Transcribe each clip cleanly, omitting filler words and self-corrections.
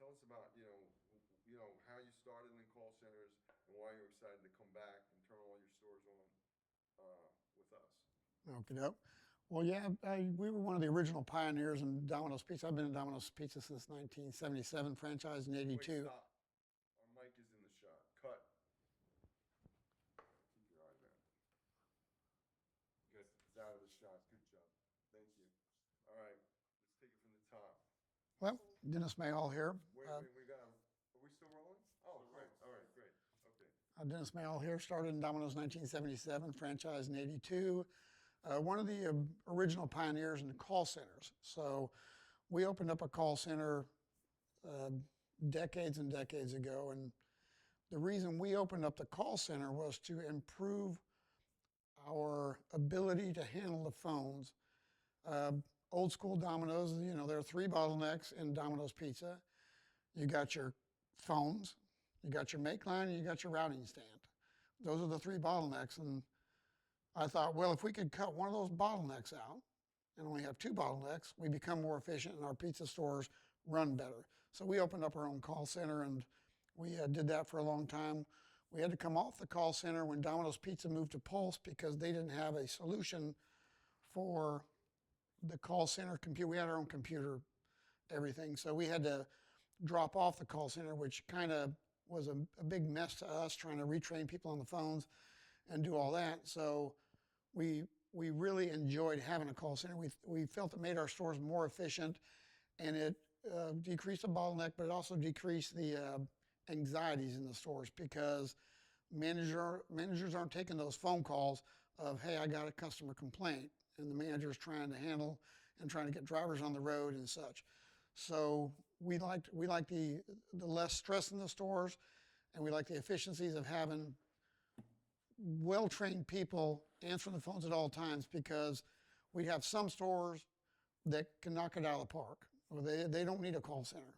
tell us about, how you started in call centers and why you're excited to come back and turn all your stores on with us. Okay, doke. Well, yeah, we were one of the original pioneers in Domino's Pizza. I've been in Domino's Pizza since 1977, franchised in Wait, 82. stop. Our mic is in the shot. Cut. Keep your eyes out. Good. It's out of the shot. Good job. Thank you. All right. Let's take it from the top. Well, Dennis Mayall here. Wait, we got. Are we still rolling? Oh, great. All right, great. Okay. Dennis Mayall here. Started in Domino's 1977, franchised in 82. One of the original pioneers in the call centers. So we opened up a call center uh, decades and decades ago, and the reason we opened up the call center was to improve our ability to handle the phones. Uh, Old school Domino's, there are three bottlenecks in Domino's Pizza. You got your phones, you got your make line, and you got your routing stand. Those are the three bottlenecks. And I thought, well, if we could cut one of those bottlenecks out and only have two bottlenecks, we become more efficient and our pizza stores run better. So we opened up our own call center, and we did that for a long time. We had to come off the call center when Domino's Pizza moved to Pulse because they didn't have a solution for the call center computer. We had our own computer, everything. So we had to drop off the call center, which kind of was a big mess to us, trying to retrain people on the phones and do all that. So we really enjoyed having a call center. We felt it made our stores more efficient, and it decreased the bottleneck, but it also decreased the anxieties in the stores because managers aren't taking those phone calls of, hey, I got a customer complaint, and the manager's trying to handle and trying to get drivers on the road and such. So we like the less stress in the stores, and we like the efficiencies of having well-trained people answering the phones at all times, because we have some stores that can knock it out of the park, or they don't need a call center.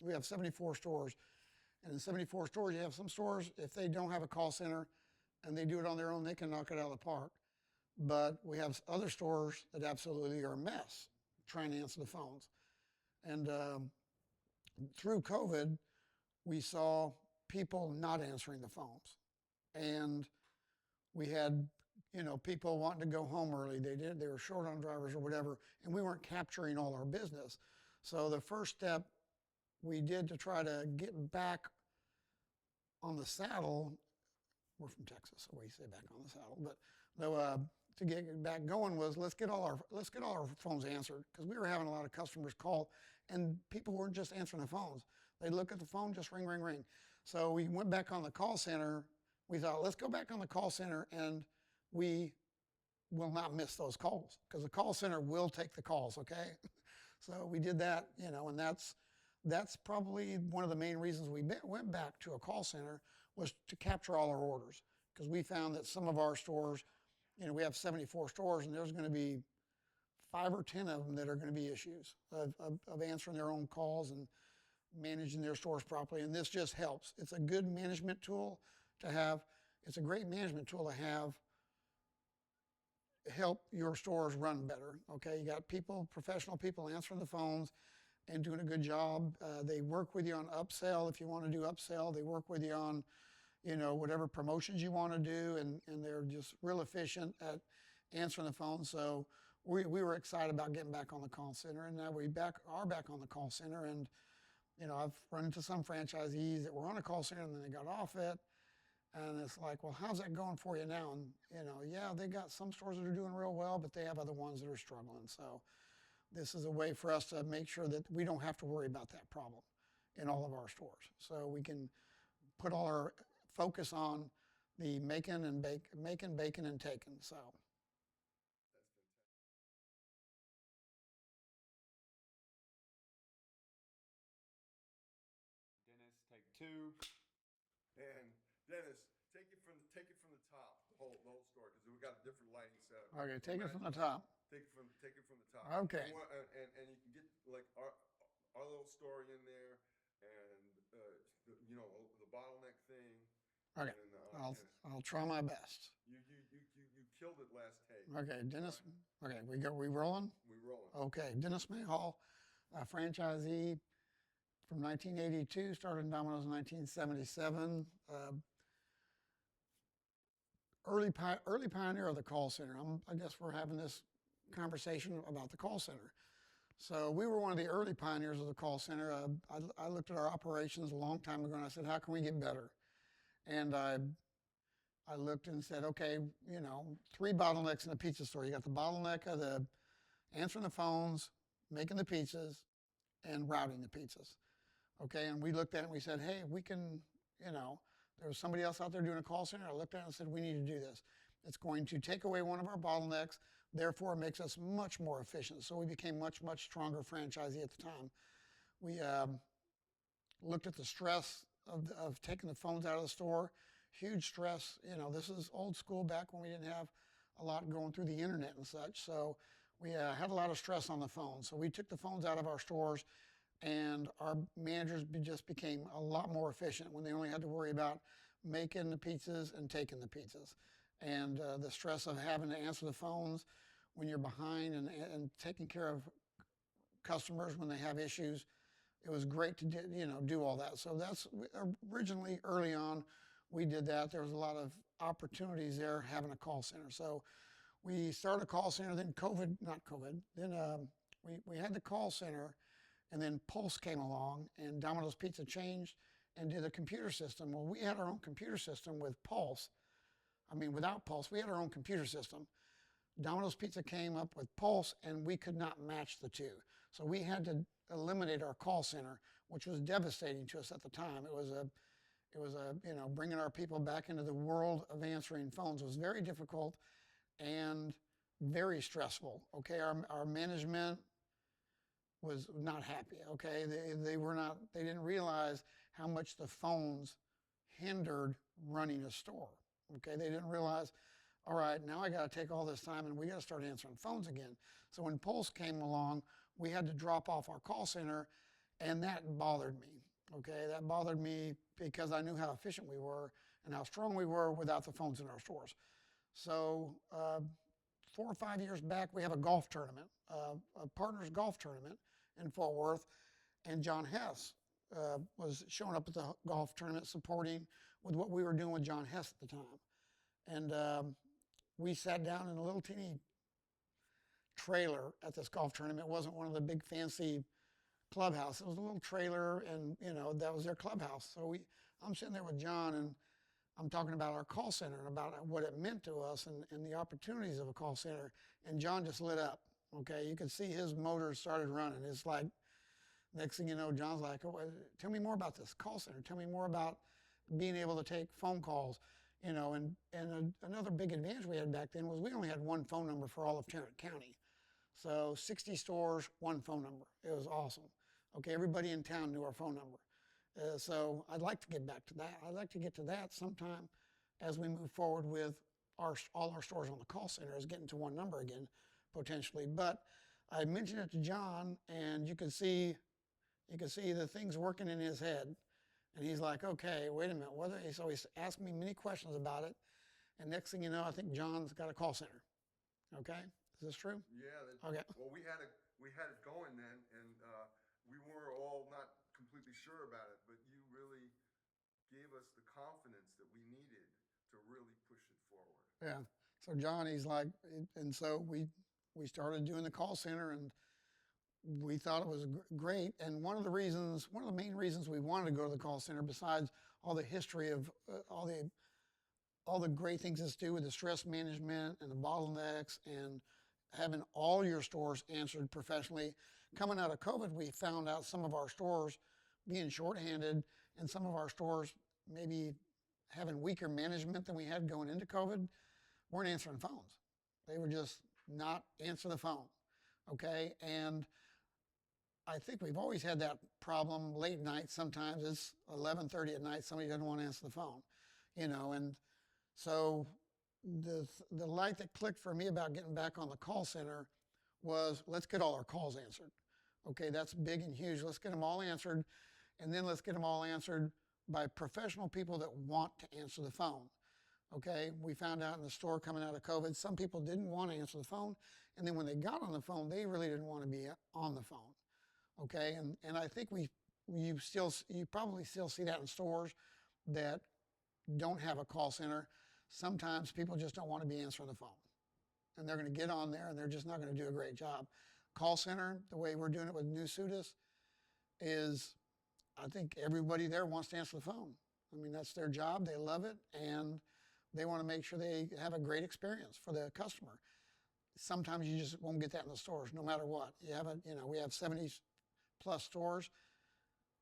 We have 74 stores, and in 74 stores, you have some stores, if they don't have a call center and they do it on their own, they can knock it out of the park. But we have other stores that absolutely are a mess trying to answer the phones. And through COVID, we saw people not answering the phones. And we had, people wanting to go home early. They were short on drivers or whatever, and we weren't capturing all our business. So the first step we did to try to get back on the saddle, we're from Texas, so we say back on the saddle, but no, to get back going was let's get all our phones answered, because we were having a lot of customers call, and people weren't just answering the phones. They'd look at the phone, just ring, ring, ring. So we went back on the call center. We thought, let's go back on the call center, and we will not miss those calls, because the call center will take the calls, okay? So we did that, and that's probably one of the main reasons we went back to a call center, was to capture all our orders, because we found that some of our stores, we have 74 stores, and there's going to be 5 or 10 of them that are going to be issues of answering their own calls and managing their stores properly. And this just helps. It's a good management tool to have. It's a great management tool to have help your stores run better. Okay, you got people, professional people answering the phones and doing a good job. They work with you on upsell if you want to do upsell. They work with you on, whatever promotions you want to do, and they're just real efficient at answering the phone. So we were excited about getting back on the call center, and now we are back on the call center. And I've run into some franchisees that were on a call center and then they got off it. And it's like, well, how's that going for you now? And, yeah, they got some stores that are doing real well, but they have other ones that are struggling. So this is a way for us to make sure that we don't have to worry about that problem in all of our stores. So we can put all our focus on the making, baking, and taking. So. Dennis, take two. And Dennis, take it from the top, the whole store, because we got a different lighting setup. Okay, take it from the top. Take it from the top. Okay. And you can get like our little story in there, and the bottleneck thing. Okay, I'll try my best. You killed it last take. Okay, Dennis. Okay, we rolling? We rolling. Okay, Dennis Mayhall, franchisee, from 1982, started in Domino's in 1977. Early pioneer of the call center. I guess we're having this conversation about the call center. So we were one of the early pioneers of the call center. I looked at our operations a long time ago and I said, how can we get better? And I looked and said, okay, you know, 3 bottlenecks in a pizza store. You got the bottleneck of the answering the phones, making the pizzas, and routing the pizzas. Okay, and we looked at it and we said, hey, we can, you know, there was somebody else out there doing a call center. I looked at it and said, we need to do this. It's going to take away one of our bottlenecks, therefore it makes us much more efficient. So we became much stronger franchisee at the time. We looked at the stress of taking the phones out of the store. Huge stress. You know, this is old school, back when we didn't have a lot going through the internet and such. So we had a lot of stress on the phone. So we took the phones out of our stores, and our managers just became a lot more efficient when they only had to worry about making the pizzas and taking the pizzas. And the stress of having to answer the phones when you're behind and taking care of customers when they have issues, it was great to do all that. So that's originally, early on, we did that. There was a lot of opportunities there having a call center. So we started a call center, then we had the call center, and then Pulse came along, and Domino's Pizza changed and did a computer system. Well, we had our own computer system with Pulse. I mean, without Pulse, we had our own computer system. Domino's Pizza came up with Pulse, and we could not match the two. So we had to eliminate our call center, which was devastating to us at the time. It was bringing our people back into the world of answering phones was very difficult and very stressful. Okay, our management was not happy. Okay, they didn't realize how much the phones hindered running a store. Okay, they didn't realize, all right, now I got to take all this time and we got to start answering phones again. So when Pulse came along, we had to drop off our call center, and that bothered me. Okay, that bothered me because I knew how efficient we were and how strong we were without the phones in our stores. So 4 or 5 years back, we have a golf tournament, a partners golf tournament in Fort Worth, and John Hess was showing up at the golf tournament supporting with what we were doing with John Hess at the time. And we sat down in a little teeny trailer at this golf tournament. It wasn't one of the big fancy clubhouse. It was a little trailer, and that was their clubhouse. So I'm sitting there with John, and I'm talking about our call center and about what it meant to us and the opportunities of a call center. And John just lit up. Okay, you could see his motor started running. It's like, next thing you know, John's like, oh, tell me more about this call center. Tell me more about being able to take phone calls. And another big advantage we had back then was we only had one phone number for all of Tarrant County. So 60 stores, one phone number. It was awesome. Okay, everybody in town knew our phone number. So I'd like to get back to that. I'd like to get to that sometime as we move forward with all our stores on the call center, is getting to one number again, potentially. But I mentioned it to John, and you could see the things working in his head. And he's like, okay, wait a minute. So he's asked me many questions about it. And next thing you know, I think John's got a call center. Okay? Is this true? Yeah. Okay. Well, we had it going then, and we were all not completely sure about it, but you really gave us the confidence that we needed to really push it forward. Yeah. So John, he's like, and so we started doing the call center, and we thought it was great. And one of the main reasons we wanted to go to the call center, besides all the history of all the great things it's do with the stress management and the bottlenecks and having all your stores answered professionally. Coming out of COVID, we found out some of our stores being shorthanded, and some of our stores maybe having weaker management than we had going into COVID, weren't answering phones. They were just not answering the phone. Okay, and I think we've always had that problem late night. Sometimes it's 11:30 at night, somebody doesn't want to answer the phone, and so the light that clicked for me about getting back on the call center was, let's get all our calls answered. Okay, that's big and huge. Let's get them all answered, and then let's get them all answered by professional people that want to answer the phone. Okay, we found out in the store coming out of COVID, some people didn't want to answer the phone, and then when they got on the phone, they really didn't want to be on the phone. Okay, and I think we you probably still see that in stores that don't have a call center. Sometimes people just don't want to be answering the phone, and they're going to get on there and they're just not going to do a great job. Call center, the way we're doing it with New Sudis, is I think everybody there wants to answer the phone. I mean, that's their job. They love it, and they want to make sure they have a great experience for the customer. Sometimes you just won't get that in the stores, no matter what. We have 70 plus stores.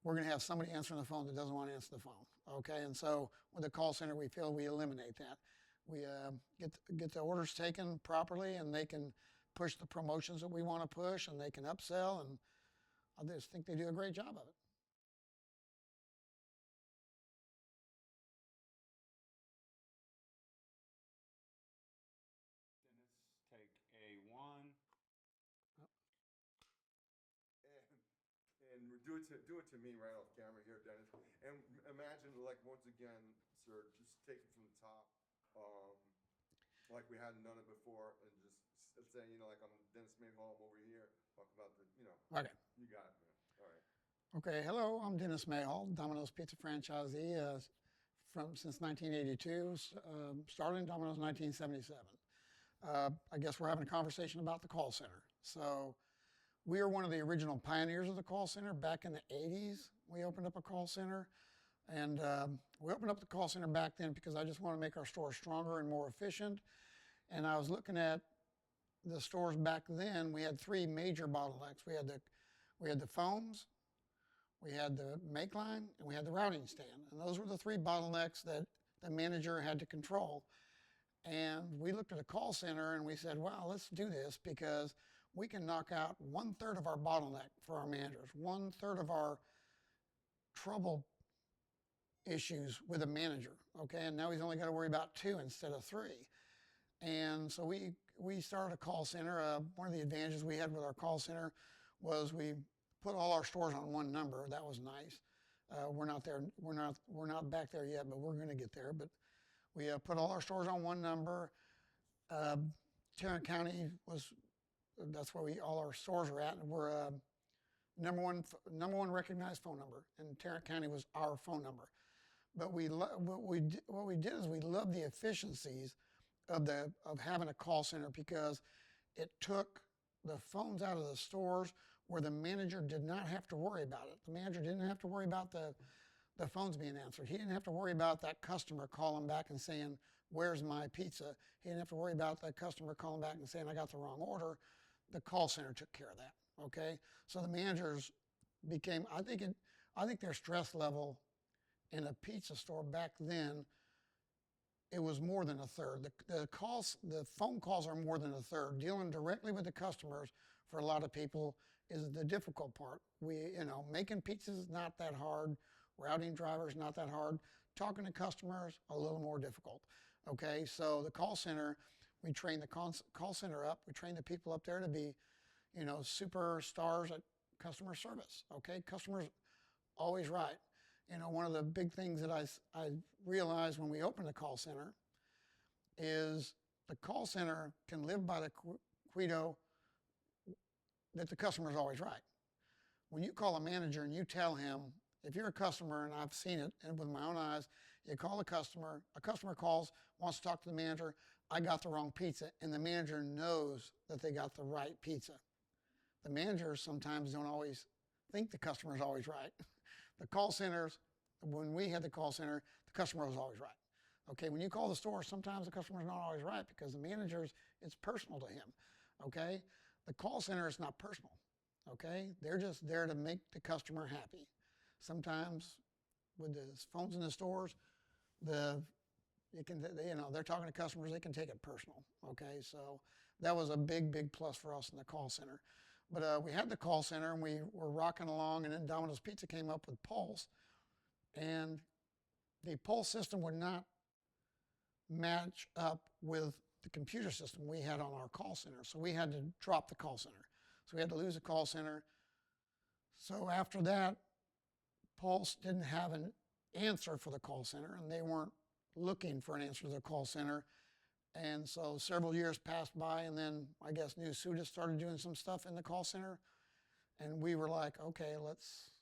We're going to have somebody answering the phone that doesn't want to answer the phone. Okay, and so with the call center, we feel we eliminate that. We get the orders taken properly, and they can push the promotions that we want to push, and they can upsell, and I just think they do a great job of it. Dennis, take A1. And do it to me right off camera here, Dennis. And imagine, like, once again, sir, just take it from the top, like we hadn't done it before, and just say, like, I'm Dennis Mayhall, I'm over here, talk about Okay. You got it, man. All right. Okay, hello, I'm Dennis Mayhall, Domino's Pizza franchisee since 1982, started in Domino's 1977. I guess we're having a conversation about the call center. So we are one of the original pioneers of the call center. Back in the 80s, we opened up a call center. And we opened up the call center back then because I just want to make our stores stronger and more efficient. And I was looking at the stores back then. We had three major bottlenecks. We had the phones, we had the make line, and we had the routing stand. And those were the three bottlenecks that the manager had to control. And we looked at a call center and we said, wow, let's do this because we can knock out 1/3 of our bottleneck for our managers, 1/3 of our trouble issues with a manager. Okay, and now he's only got to worry about 2 instead of 3. And so we started a call center. One of the advantages we had with our call center was we put all our stores on one number. That was nice. We're not there. We're not back there yet, but we're going to get there. But we put all our stores on one number. Tarrant County that's where all our stores are at, and we're number one recognized phone number. And Tarrant County was our phone number. But what we did is we loved the efficiencies of having a call center because it took the phones out of the stores where the manager did not have to worry about it. The manager didn't have to worry about the phones being answered. He didn't have to worry about that customer calling back and saying, where's my pizza? He didn't have to worry about that customer calling back and saying, I got the wrong order. The call center took care of that, okay? So the managers became, I think their stress level in a pizza store back then, it was more than 1/3. The phone calls are more than 1/3. Dealing directly with the customers for a lot of people is the difficult part. Making pizzas is not that hard. Routing drivers not that hard. Talking to customers a little more difficult. Okay, so the call center, we train the call center up. We train the people up there to be, superstars at customer service. Okay, customers always right. One of the big things that I realized when we opened the call center is the call center can live by the credo that the customer is always right. When you call a manager and you tell him, if you're a customer, and I've seen it and with my own eyes, you call a customer calls, wants to talk to the manager, I got the wrong pizza, and the manager knows that they got the right pizza. The managers sometimes don't always think the customer is always right. The call centers, when we had the call center, the customer was always right. Okay, when you call the store, sometimes the customer is not always right because the managers, it's personal to him. Okay, the call center is not personal. Okay, they're just there to make the customer happy. Sometimes with the phones in the stores, they're talking to customers, they can take it personal. Okay, so that was a big plus for us in the call center. But we had the call center and we were rocking along, and then Domino's Pizza came up with Pulse, and the Pulse system would not match up with the computer system we had on our call center. So we had to drop the call center. So we had to lose the call center. So after that, Pulse didn't have an answer for the call center, and they weren't looking for an answer to the call center. And so several years passed by, and then I guess New Sudis started doing some stuff in the call center. And we were like, okay, let's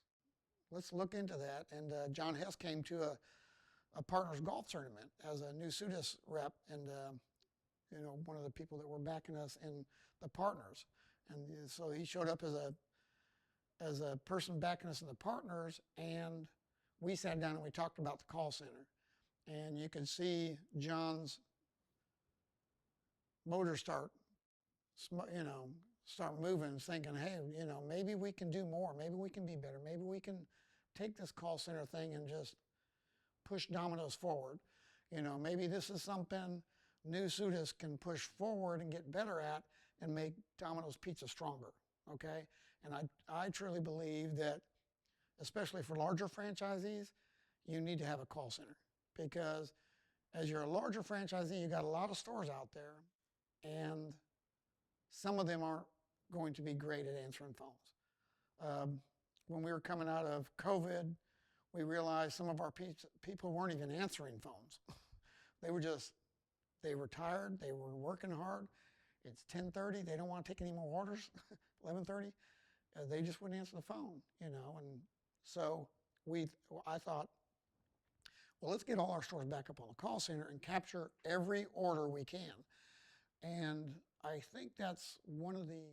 let's look into that. And John Hess came to a partners golf tournament as a new Sudis rep, and one of the people that were backing us in the partners. And so he showed up as a person backing us in the partners, and we sat down and we talked about the call center. And you can see John's motor start moving, thinking, hey, maybe we can do more. Maybe we can be better. Maybe we can take this call center thing and just push Domino's forward. Maybe this is something new Sudis can push forward and get better at and make Domino's Pizza stronger, okay? And I truly believe that, especially for larger franchisees, you need to have a call center, because as you're a larger franchisee, you got a lot of stores out there, and some of them aren't going to be great at answering phones. When we were coming out of COVID, we realized some of our people weren't even answering phones. They were tired, they were working hard. It's 10:30, they don't want to take any more orders, 11:30. They just wouldn't answer the phone, and so I thought, well, let's get all our stores back up on the call center and capture every order we can. And I think that's one of the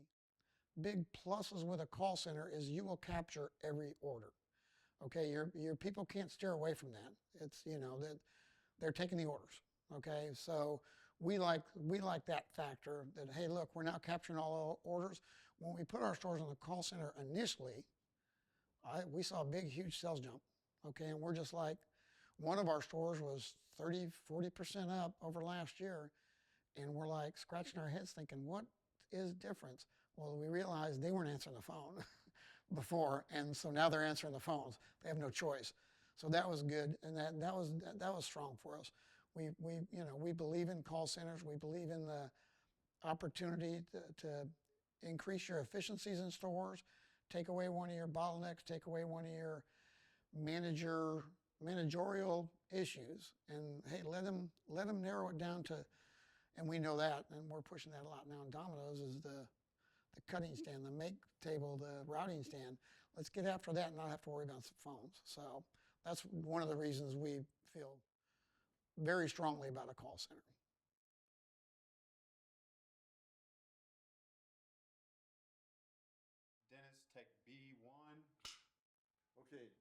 big pluses with a call center is you will capture every order. Okay, your people can't steer away from that. It's that they're taking the orders. Okay, so we like that factor that, hey, look, we're now capturing all the orders. When we put our stores on the call center initially, we saw a big, huge sales jump. Okay, and we're just like, one of our stores was 30-40% up over last year, and we're like scratching our heads thinking, what is difference? Well, we realized they weren't answering the phone before, and so now they're answering the phones. They have no choice. So that was good, and that was strong for us. We believe in call centers. We believe in the opportunity to increase your efficiencies in stores, take away one of your bottlenecks, take away one of your managerial issues, and hey, let them narrow it down to, and we know that, and we're pushing that a lot now in Domino's, is the cutting stand, the make table, the routing stand. Let's get after that and not have to worry about some phones. So that's one of the reasons we feel very strongly about a call center. Dennis, take B1. Okay.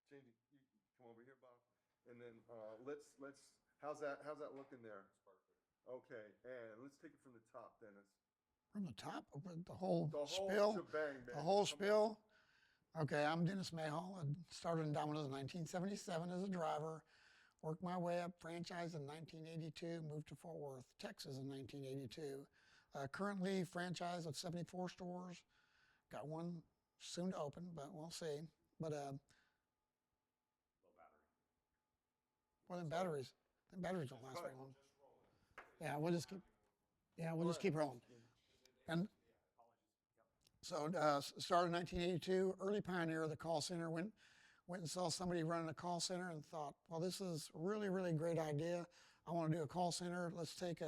Jamie, you come over here, Bob. And then let's how's that looking there? Okay, and let's take it from the top, Dennis. From the top, the whole spill, shebang, man. The whole spill. Okay, I'm Dennis Mayhall. I started in Domino's in 1977 as a driver, worked my way up, franchised in 1982, moved to Fort Worth, Texas in 1982. Currently franchised of 74 stores. Got one soon to open, but we'll see. But Low battery. well, the batteries don't last very long. Yeah, we'll just keep rolling. And so started in 1982, early pioneer of the call center. Went and saw somebody running a call center and thought, well, this is really, really great idea. I want to do a call center. Let's take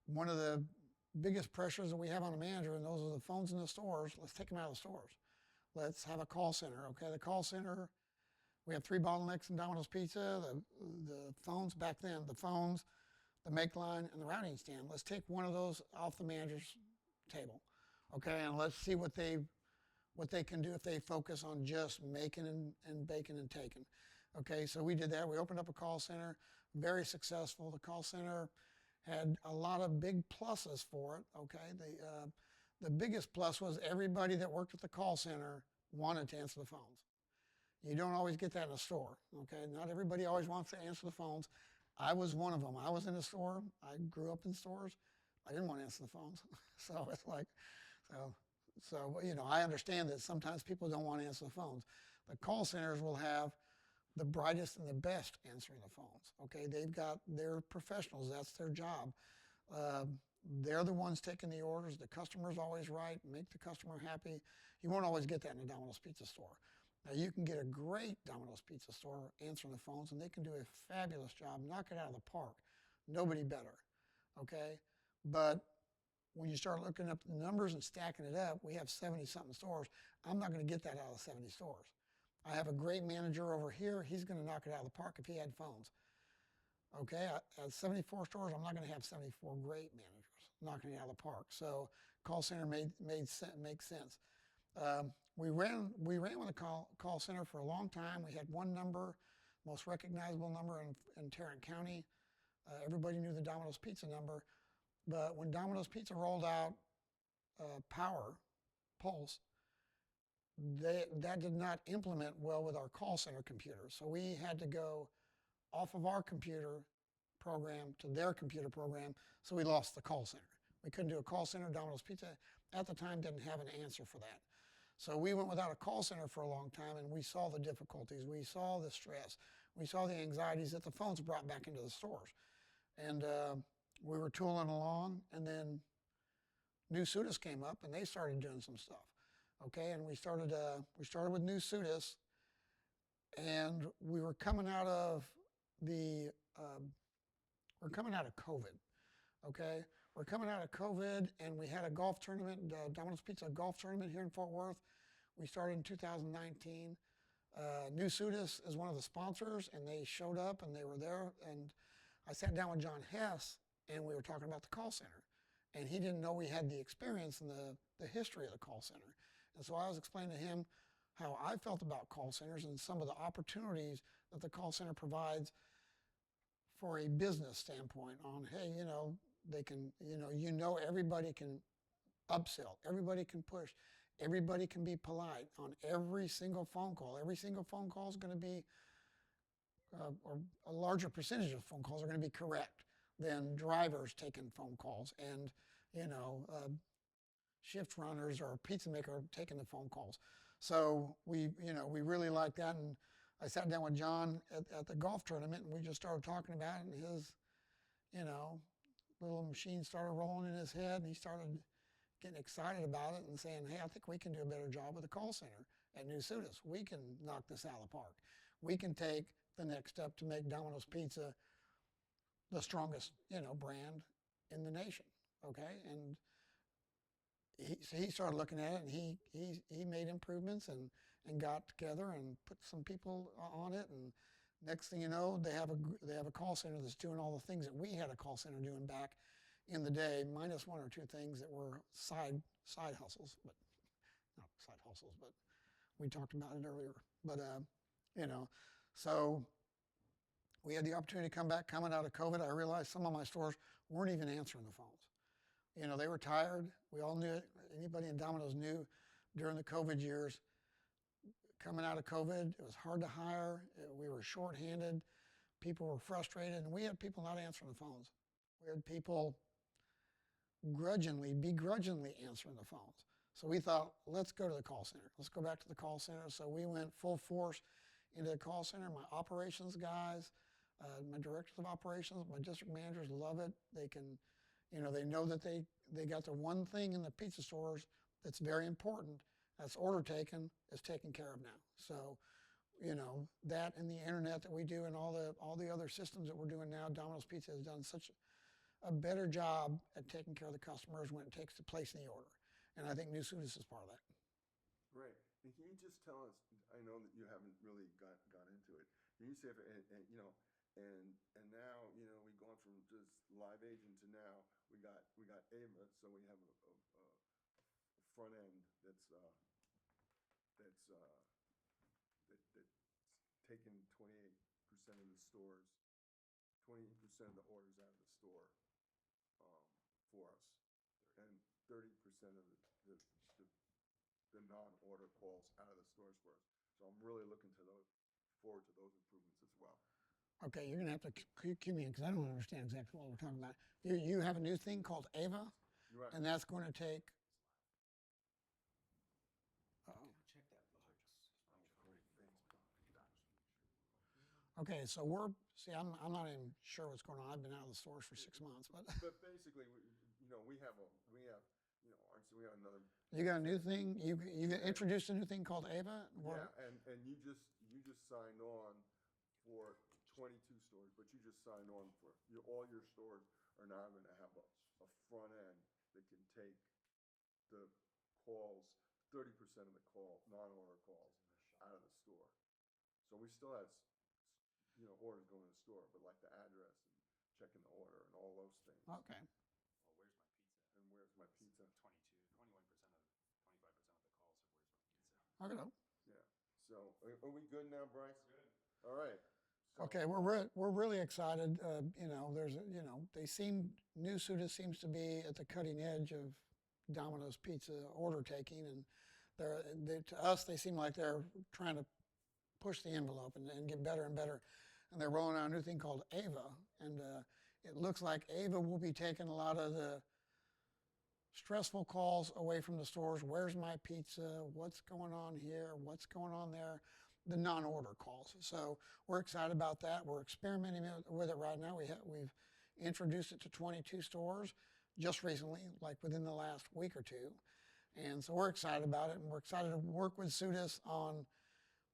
one of the biggest pressures that we have on a manager, and those are the phones in the stores. Let's take them out of the stores. Let's have a call center. Okay, the call center, we have 3 bottlenecks in Domino's Pizza. The phones back then, the phones, the make line, and the routing stand. Let's take one of those off the manager's table. Okay, and let's see what they can do if they focus on just making and baking and taking. Okay, so we did that. We opened up a call center, very successful. The call center had a lot of big pluses for it. Okay, the biggest plus was everybody that worked at the call center wanted to answer the phones. You don't always get that in a store. Okay, not everybody always wants to answer the phones. I was one of them. I was in a store. I grew up in stores. I didn't want to answer the phones. So it's like, so I understand that sometimes people don't want to answer the phones. The call centers will have the brightest and the best answering the phones. Okay, they're professionals. That's their job. They're the ones taking the orders. The customer's always right. Make the customer happy. You won't always get that in a Domino's Pizza store. Now, you can get a great Domino's Pizza store answering the phones, and they can do a fabulous job, knock it out of the park. Nobody better, okay? But when you start looking up the numbers and stacking it up, we have 70-something stores. I'm not going to get that out of 70 stores. I have a great manager over here. He's going to knock it out of the park if he had phones. Okay, at 74 stores, I'm not going to have 74 great managers knocking it out of the park. So call center makes sense. We ran with a call center for a long time. We had one number, most recognizable number in Tarrant County. Everybody knew the Domino's Pizza number. But when Domino's Pizza rolled out Pulse, that did not implement well with our call center computer. So we had to go off of our computer program to their computer program, so we lost the call center. We couldn't do a call center. Domino's Pizza at the time didn't have an answer for that. So we went without a call center for a long time, and we saw the difficulties. We saw the stress. We saw the anxieties that the phones brought back into the stores. And we were tooling along, and then New Sudas came up, and they started doing some stuff. Okay, and we started with New Sudas, and we were coming out of COVID. Okay, we're coming out of COVID, and we had a golf tournament, Domino's Pizza golf tournament here in Fort Worth. We started in 2019. New Sudas is one of the sponsors, and they showed up, and they were there. And I sat down with John Hess, and we were talking about the call center. And he didn't know we had the experience and the history of the call center. And so I was explaining to him how I felt about call centers and some of the opportunities that the call center provides for a business standpoint on, hey, they can, everybody can upsell, everybody can push, everybody can be polite on every single phone call. Every single phone call is going to be, or a larger percentage of phone calls are going to be correct than drivers taking phone calls and, shift runners or pizza maker taking the phone calls. So we really like that. And I sat down with John at the golf tournament, and we just started talking about it, and his, little machine started rolling in his head, and he started getting excited about it and saying, hey, I think we can do a better job with the call center at New Sudas. We can knock this out of the park. We can take the next step to make Domino's Pizza the strongest, brand in the nation. Okay, and he started looking at it, and he made improvements and got together and put some people on it, and next thing you know, they have a call center that's doing all the things that we had a call center doing back in the day, minus one or two things that were side hustles, but not side hustles, but we talked about it earlier. But so we had the opportunity to come back coming out of COVID. I realized some of my stores weren't even answering the phones. They were tired. We all knew it. Anybody in Domino's knew during the COVID years, coming out of COVID, it was hard to hire. We were shorthanded. People were frustrated, and we had people not answering the phones. We had people begrudgingly answering the phones. So we thought, let's go to the call center. Let's go back to the call center. So we went full force into the call center. My operations guys, my directors of operations, my district managers love it. They can, they know that they got the one thing in the pizza stores that's very important. That's order taken is taken care of now. So, that and the internet that we do and all the other systems that we're doing now, Domino's Pizza has done such a better job at taking care of the customers when it takes the place in the order. And I think New Sudas is part of that. Right. And can you just tell us, I know that you haven't really got into it. Can you say, and now, we've gone from just live agent to now, we got Ava, so we have a front end that's taking 28% of the stores, 28% of the orders out of the store for us, and 30% of the non-order calls out of the stores for us. So I'm really looking forward to those improvements as well. Okay, you're going to have to cue me in because I don't understand exactly what we're talking about. You have a new thing called Ava, Right. and that's going to take. Okay, so I'm not even sure what's going on. I've been out of the stores for 6 months, but. But basically, we have another. You got a new thing. You introduced a new thing called Ava. Yeah, and you just signed on for 22 stores, but you just signed on for all your stores are now going to have a front end that can take the calls, 30% of the non-order calls out of the store. So we still had, orders going to the store, but like the address and checking the order and all those things. Okay. And where's my pizza? 21% of the calls are where's my pizza. Okay. Yeah. So are we good now, Bryce? Good. All right. So, Okay, we're really excited. New Suda seems to be at the cutting edge of Domino's Pizza order taking, and to us they seem like they're trying to push the envelope and get better and better. And they're rolling out a new thing called Ava, and it looks like Ava will be taking a lot of the stressful calls away from the stores. Where's my pizza? What's going on here? What's going on there? The non-order calls. So we're excited about that. We're experimenting with it right now. We've introduced it to 22 stores just recently, like within the last week or two. And so we're excited about it, and we're excited to work with Sudas on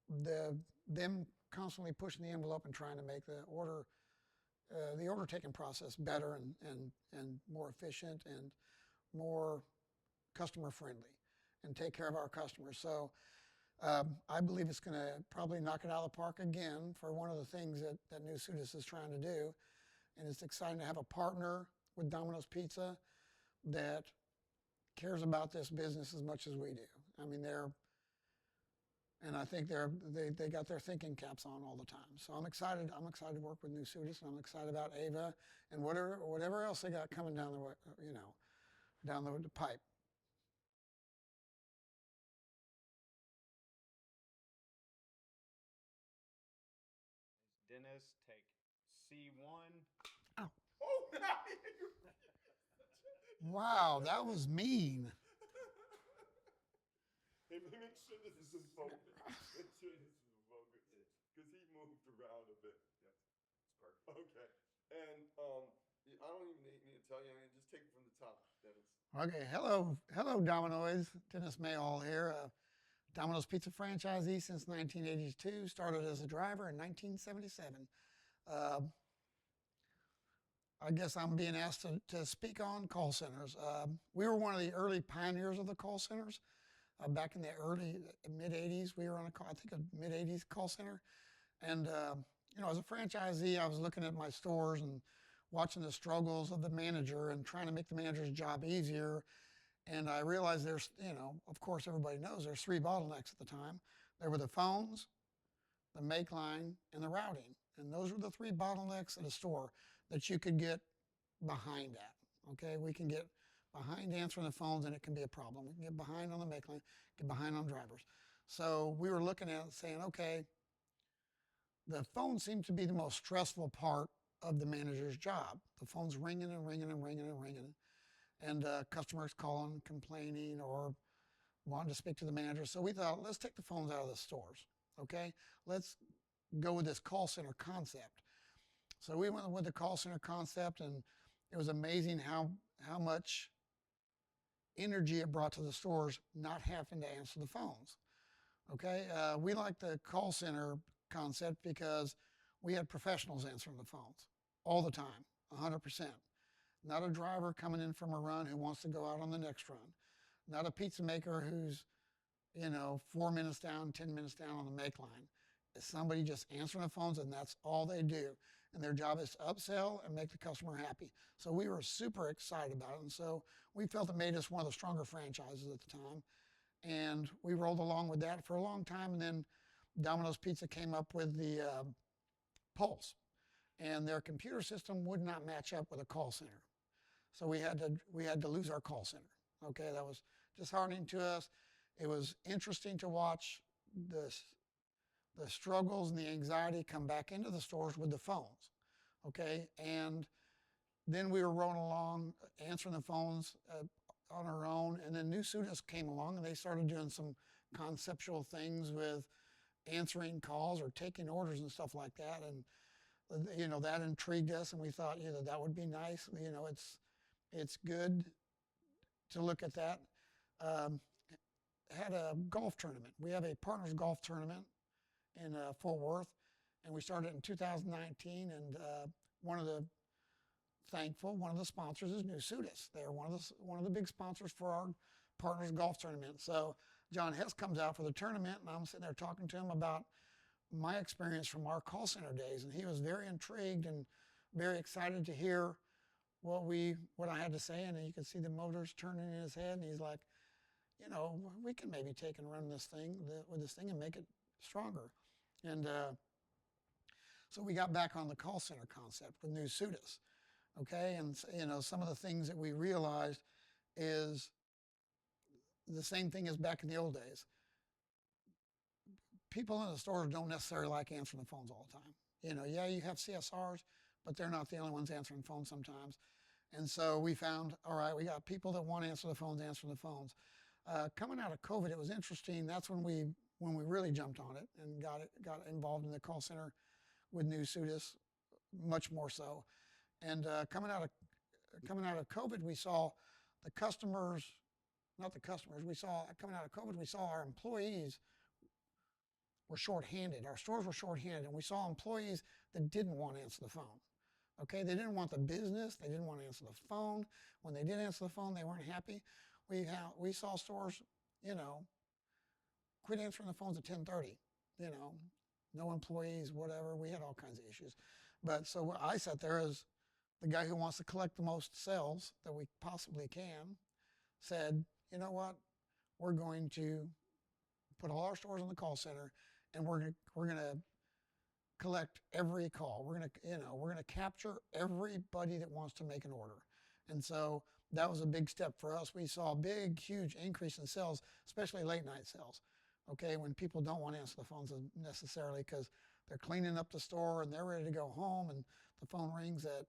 them constantly pushing the envelope and trying to make the order taking process better and more efficient and more customer friendly, and take care of our customers. So I believe it's going to probably knock it out of the park again for one of the things that New Sudas is trying to do. And it's exciting to have a partner with Domino's Pizza that cares about this business as much as we do. I mean, I think they got their thinking caps on all the time. So I'm excited. I'm excited to work with New Sudas, and I'm excited about Ava and whatever else they got coming down the way, down the pipe. Dennis, take C1. Oh. Oh, Wow, that was mean. Hey, make sure this is in focus. Make sure this is in focus. Because he moved around a bit. Yes, it's perfect. Okay. And I don't even need to tell you. I mean, just take it from the top, Dennis. Okay, hello, Domino's. Dennis Mayall here. Domino's Pizza franchisee since 1982. Started as a driver in 1977. I guess I'm being asked to speak on call centers. We were one of the early pioneers of the call centers. Back in the mid 80s, we were on a mid 80s call center. And, as a franchisee, I was looking at my stores and watching the struggles of the manager and trying to make the manager's job easier. And I realized there's, of course, everybody knows there's 3 bottlenecks at the time. There were the phones, the make line, and the routing. And those were the 3 bottlenecks at a store that you could get behind at. Okay, we can get behind answering the phones, and it can be a problem. We can get behind on the make line, get behind on drivers. So we were looking at it saying, okay, the phone seems to be the most stressful part of the manager's job. The phone's ringing and ringing and ringing and ringing. And customers calling, complaining, or wanting to speak to the manager. So we thought, let's take the phones out of the stores, okay? Let's go with this call center concept. So we went with the call center concept, and it was amazing how much energy it brought to the stores not having to answer the phones, okay? We like the call center concept because we had professionals answering the phones all the time, 100%. Not a driver coming in from a run who wants to go out on the next run. Not a pizza maker who's, 4 minutes down, 10 minutes down on the make line. It's somebody just answering the phones, and that's all they do. And their job is to upsell and make the customer happy. So we were super excited about it. And so we felt it made us one of the stronger franchises at the time. And we rolled along with that for a long time. And then Domino's Pizza came up with the Pulse. And their computer system would not match up with a call center. So we had to lose our call center. Okay, that was disheartening to us. It was interesting to watch the struggles and the anxiety come back into the stores with the phones. Okay, and then we were rolling along, answering the phones on our own, and then New Sudas came along, and they started doing some conceptual things with answering calls or taking orders and stuff like that, and that intrigued us, and we thought that would be nice. It's good to look at that. Had a golf tournament. We have a partners golf tournament in Fort Worth, and we started in 2019. And one of the thankful. One of the sponsors is New Sudis. They're one of the big sponsors for our partners golf tournament. So John Hess comes out for the tournament, and I'm sitting there talking to him about my experience from our call center days, and he was very intrigued and very excited to hear what I had to say, and you could see the motors turning in his head, and he's like, you know, we can maybe take and run this thing with this thing and make it stronger. And so we got back on the call center concept with New Sudis, okay? And you know, some of the things that we realized is the same thing as back in the old days. People in the stores don't necessarily like answering the phones all the time. You know, yeah, you have CSRs, but they're not the only ones answering phones sometimes. And so we found, all right, we got people that want to answer the phones, answering the phones. Coming out of COVID, it was interesting. That's when we really jumped on it and got involved in the call center with New Sudis, much more so. And coming out of COVID, we saw the customers, not the customers. Coming out of COVID, we saw our employees were shorthanded. Our stores were shorthanded, and we saw employees that didn't want to answer the phone. Okay, they didn't want the business. They didn't want to answer the phone. When they did answer the phone, they weren't happy. We saw stores, you know, quit answering the phones at 10:30. You know, no employees, whatever. We had all kinds of issues. But so I sat there as the guy who wants to collect the most sales that we possibly can, said, you know what, we're going to put all our stores in the call center, and we're gonna collect every call. We're gonna capture everybody that wants to make an order. And so that was a big step for us. We saw a big, huge increase in sales, especially late night sales. Okay, when people don't want to answer the phones necessarily because they're cleaning up the store and they're ready to go home, and the phone rings at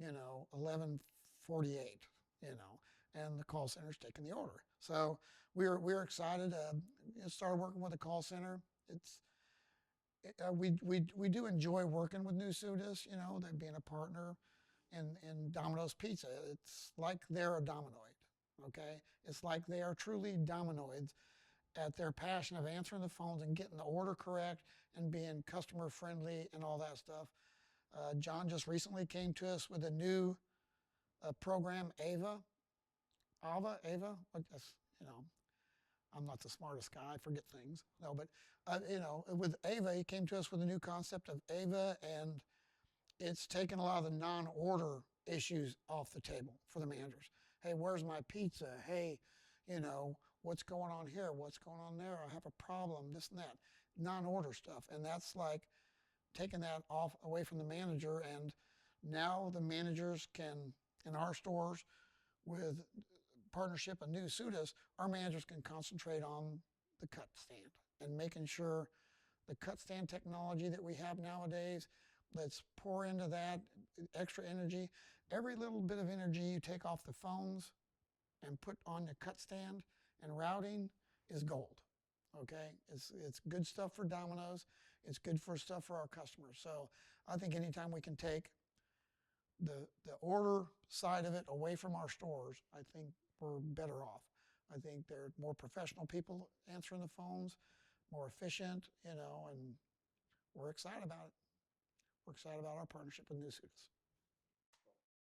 11:48. And the call center's taking the order. So we're excited. Started working with the call center. We do enjoy working with New Sudis. You know, they're being a partner in Domino's Pizza. It's like they're a Dominoid. Okay, it's like they are truly Dominoids at their passion of answering the phones and getting the order correct and being customer friendly and all that stuff. John just recently came to us with a new program, Ava. I'm not the smartest guy. I forget things. No, but with Ava, he came to us with a new concept of Ava, and it's taken a lot of the non-order issues off the table for the managers. Hey, where's my pizza? Hey, what's going on here? What's going on there? I have a problem, this and that. Non-order stuff. And that's like taking that away from the manager. And now the managers can, in our stores, with partnership and New Sudis, our managers can concentrate on the cut stand and making sure the cut stand technology that we have nowadays, let's pour into that extra energy. Every little bit of energy you take off the phones and put on the cut stand and routing is gold. Okay, it's good stuff for Domino's. It's good for stuff for our customers. So I think anytime we can take the order side of it away from our stores, I think we're better off. I think they're more professional people answering the phones, more efficient, and we're excited about it. We're excited about our partnership with New Sudis.